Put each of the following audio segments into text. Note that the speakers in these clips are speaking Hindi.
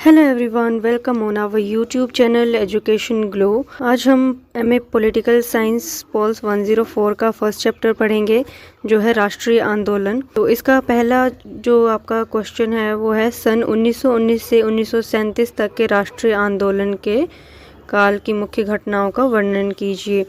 Hello everyone, welcome on our YouTube channel Education Glow. आज हम एमए पॉलिटिकल साइंस पोल्स 104 का फर्स्ट चैप्टर पढ़ेंगे जो है राष्ट्रीय आंदोलन। तो इसका पहला जो आपका क्वेश्चन है वो है सन 1919 से 1937 तक के राष्ट्रीय आंदोलन के काल की मुख्य घटनाओं का वर्णन कीजिए।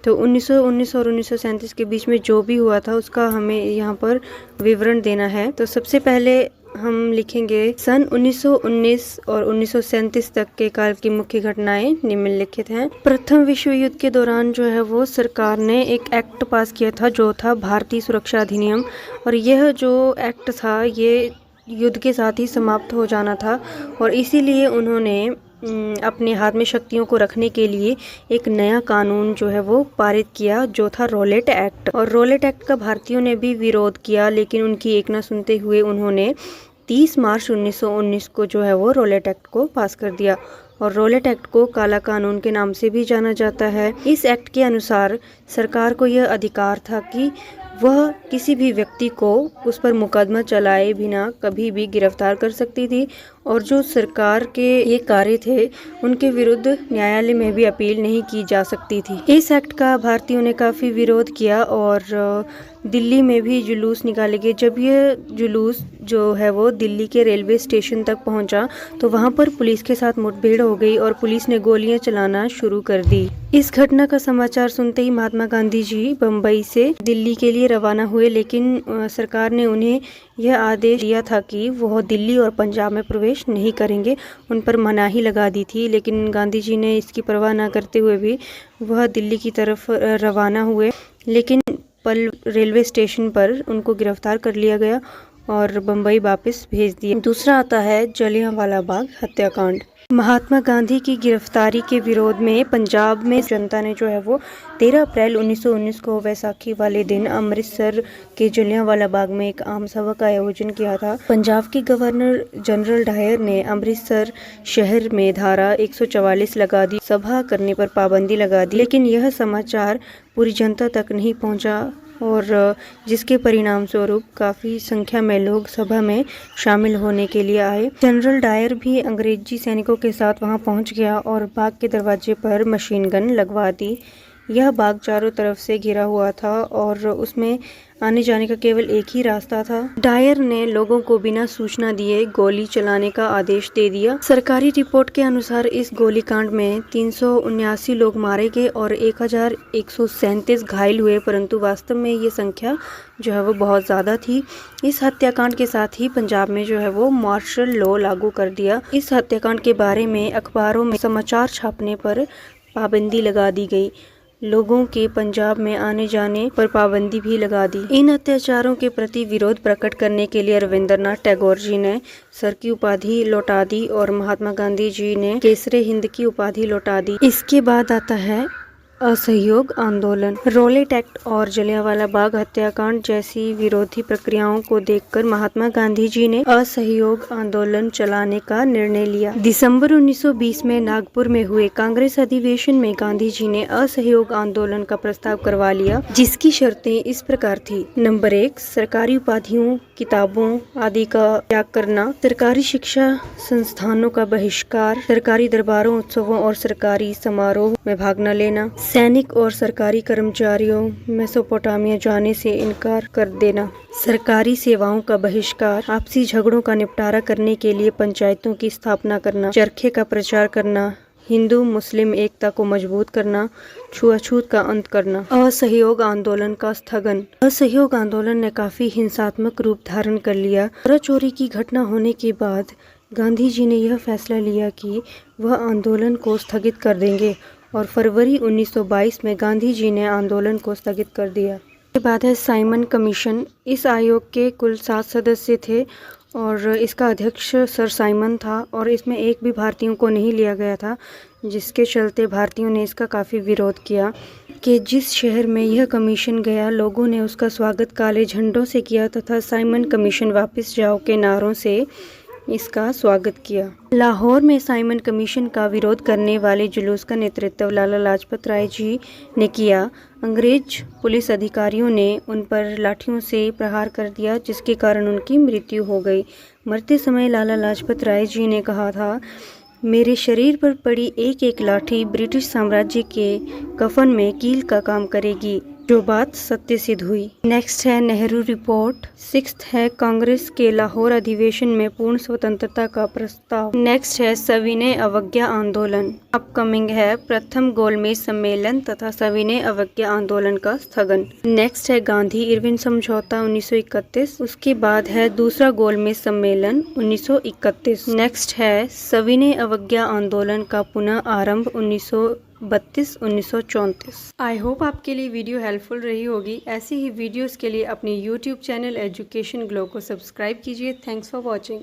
तो 1919 और 1937 के बीच में जो भी हुआ था उसका हमें यहाँ पर विवरण देना है। तो सबसे पहले हम लिखेंगे सन 1919 और 1937 तक के काल की मुख्य घटनाएं निम्नलिखित हैं। प्रथम विश्व युद्ध के दौरान जो है वो सरकार ने एक एक्ट पास किया था जो था भारतीय सुरक्षा अधिनियम, और यह जो एक्ट था ये युद्ध के साथ ही समाप्त हो जाना था और इसीलिए उन्होंने अपने हाथ में शक्तियों को रखने के लिए एक नया कानून जो है वो पारित किया जो था रॉलेट एक्ट। और रॉलेट एक्ट का भारतीयों ने भी विरोध किया, लेकिन उनकी एक न सुनते हुए उन्होंने 30 मार्च 1919 को जो है वो रॉलेट एक्ट को पास कर दिया। और रॉलेट एक्ट को काला कानून के नाम से भी जाना जाता है। इस एक्ट के अनुसार सरकार को यह अधिकार था कि वह किसी भी व्यक्ति को उस पर मुकदमा चलाए बिना कभी भी गिरफ्तार कर सकती थी, और जो सरकार के ये कार्य थे उनके विरुद्ध न्यायालय में भी अपील नहीं की जा सकती थी। इस एक्ट का भारतीयों ने काफ़ी विरोध किया और दिल्ली में भी जुलूस निकाले गए। जब यह जुलूस जो है वो दिल्ली के रेलवे स्टेशन तक पहुंचा तो वहां पर पुलिस के साथ मुठभेड़ हो गई और पुलिस ने गोलियां चलाना शुरू कर दी। इस घटना का समाचार सुनते ही महात्मा गांधी जी बम्बई से दिल्ली के लिए रवाना हुए, लेकिन सरकार ने उन्हें यह आदेश दिया था कि वह दिल्ली और पंजाब में प्रवेश नहीं करेंगे, उन पर मनाही लगा दी थी। लेकिन गांधी जी ने इसकी परवाह न करते हुए भी वह दिल्ली की तरफ रवाना हुए, लेकिन पल रेलवे स्टेशन पर उनको गिरफ्तार कर लिया गया और बम्बई वापस भेज दिया। दूसरा आता है जलियांवाला बाग हत्याकांड। महात्मा गांधी की गिरफ्तारी के विरोध में पंजाब में जनता ने जो है वो 13 अप्रैल 1919 को वैसाखी वाले दिन अमृतसर के जलियांवाला बाग में एक आम सभा का आयोजन किया था। पंजाब के गवर्नर जनरल डायर ने अमृतसर शहर में धारा 144 लगा दी, सभा करने पर पाबंदी लगा दी, लेकिन यह समाचार पूरी जनता तक नहीं पहुंचा और जिसके परिणाम स्वरूप काफ़ी संख्या में लोग सभा में शामिल होने के लिए आए। जनरल डायर भी अंग्रेजी सैनिकों के साथ वहां पहुंच गया और बाग के दरवाजे पर मशीन गन लगवा दी। यह बाग चारों तरफ से घिरा हुआ था और उसमें आने जाने का केवल एक ही रास्ता था। डायर ने लोगों को बिना सूचना दिए गोली चलाने का आदेश दे दिया। सरकारी रिपोर्ट के अनुसार इस गोलीकांड में 379 लोग मारे गए और 1137 घायल हुए, परंतु वास्तव में ये संख्या जो है वो बहुत ज़्यादा थी। इस हत्याकांड के साथ ही पंजाब में जो है वो मार्शल लॉ लागू कर दिया। इस हत्याकांड के बारे में अखबारों में समाचार छापने पर पाबंदी लगा दी गई। लोगों के पंजाब में आने जाने पर पाबंदी भी लगा दी। इन अत्याचारों के प्रति विरोध प्रकट करने के लिए रविंद्रनाथ टैगोर जी ने सर की उपाधि लौटा दी और महात्मा गांधी जी ने केसरे हिंद की उपाधि लौटा दी। इसके बाद आता है असहयोग आंदोलन। रॉलेट एक्ट और जलियांवाला बाग हत्याकांड जैसी विरोधी प्रक्रियाओं को देखकर महात्मा गांधी जी ने असहयोग आंदोलन चलाने का निर्णय लिया। दिसंबर 1920 में नागपुर में हुए कांग्रेस अधिवेशन में गांधी जी ने असहयोग आंदोलन का प्रस्ताव करवा लिया, जिसकी शर्तें इस प्रकार थी। नंबर 1, सरकारी उपाधियों, किताबों आदि का त्याग करना, सरकारी शिक्षा संस्थानों का बहिष्कार, सरकारी दरबारों, उत्सवों और सरकारी समारोह में भाग न लेना, सैनिक और सरकारी कर्मचारियों मेसोपोटामिया जाने से इनकार कर देना, सरकारी सेवाओं का बहिष्कार, आपसी झगड़ों का निपटारा करने के लिए पंचायतों की स्थापना करना, चरखे का प्रचार करना, हिंदू मुस्लिम एकता को मजबूत करना, छुआछूत का अंत करना। असहयोग आंदोलन का स्थगन। असहयोग आंदोलन ने काफी हिंसात्मक रूप धारण कर लिया। चोरी की घटना होने के बाद गांधी जी ने यह फैसला लिया कि वह आंदोलन को स्थगित कर देंगे और फरवरी 1922 में गांधी जी ने आंदोलन को स्थगित कर दिया। इसके बाद है साइमन कमीशन। इस आयोग के कुल 7 सदस्य थे और इसका अध्यक्ष सर साइमन था और इसमें एक भी भारतीयों को नहीं लिया गया था, जिसके चलते भारतीयों ने इसका काफ़ी विरोध किया कि जिस शहर में यह कमीशन गया लोगों ने उसका स्वागत काले झंडों से किया तथा साइमन कमीशन वापस जाओ के नारों से इसका स्वागत किया। लाहौर में साइमन कमीशन का विरोध करने वाले जुलूस का नेतृत्व लाला लाजपत राय जी ने किया। अंग्रेज पुलिस अधिकारियों ने उन पर लाठियों से प्रहार कर दिया, जिसके कारण उनकी मृत्यु हो गई। मरते समय लाला लाजपत राय जी ने कहा था, मेरे शरीर पर पड़ी एक एक लाठी ब्रिटिश साम्राज्य के कफन में कील का काम करेगी, जो बात सत्य सिद्ध हुई। नेक्स्ट है नेहरू रिपोर्ट। सिक्स्थ है कांग्रेस के लाहौर अधिवेशन में पूर्ण स्वतंत्रता का प्रस्ताव। नेक्स्ट है सविनय अवज्ञा आंदोलन। अपकमिंग है प्रथम गोलमेज सम्मेलन तथा सविनय अवज्ञा आंदोलन का स्थगन। नेक्स्ट है गांधी इरविन समझौता 1931। उसके बाद है दूसरा गोलमेज सम्मेलन 1931। नेक्स्ट है सविनय अवज्ञा आंदोलन का पुनः आरंभ 1932-1934। आई होप आपके लिए वीडियो हेल्पफुल रही होगी। ऐसी ही वीडियोस के लिए अपने यूट्यूब चैनल एजुकेशन ग्लो को सब्सक्राइब कीजिए। Thanks for watching.